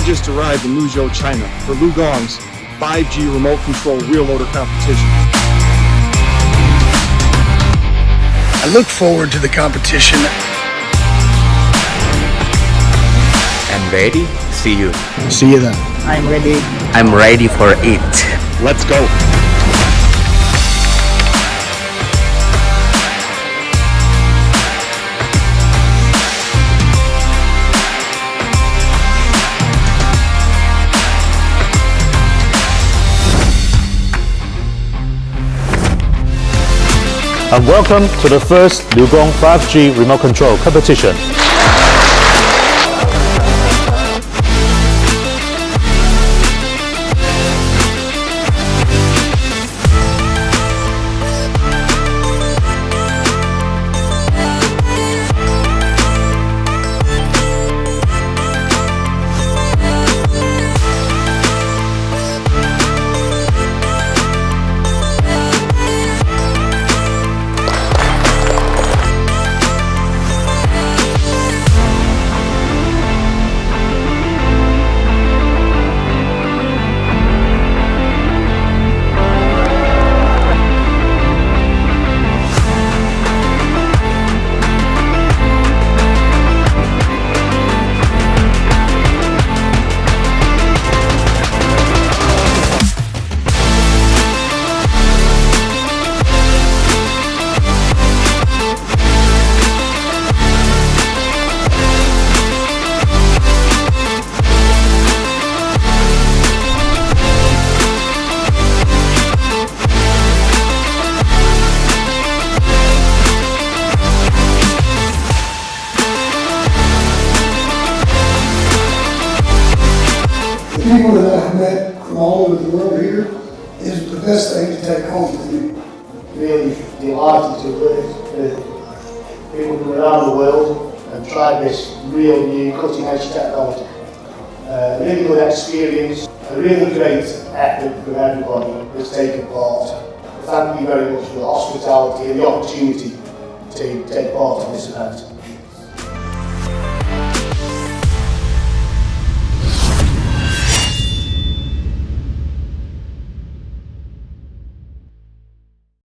just arrived in Luzhou, China for LiuGong's 5G remote control wheel loader competition. I look forward to the competition. I'm ready. See you. See you then. I'm ready. I'm ready for it. Let's go. And welcome to the first LiuGong 5G remote control competition. The people that I've met from all over the world here is the best thing to take home with me. Really delighted to work with people from around the world and try this real new cutting edge technology. Really good experience, a really great effort from everybody that's taken part. Thank you very much for the hospitality and the opportunity to take part in this event.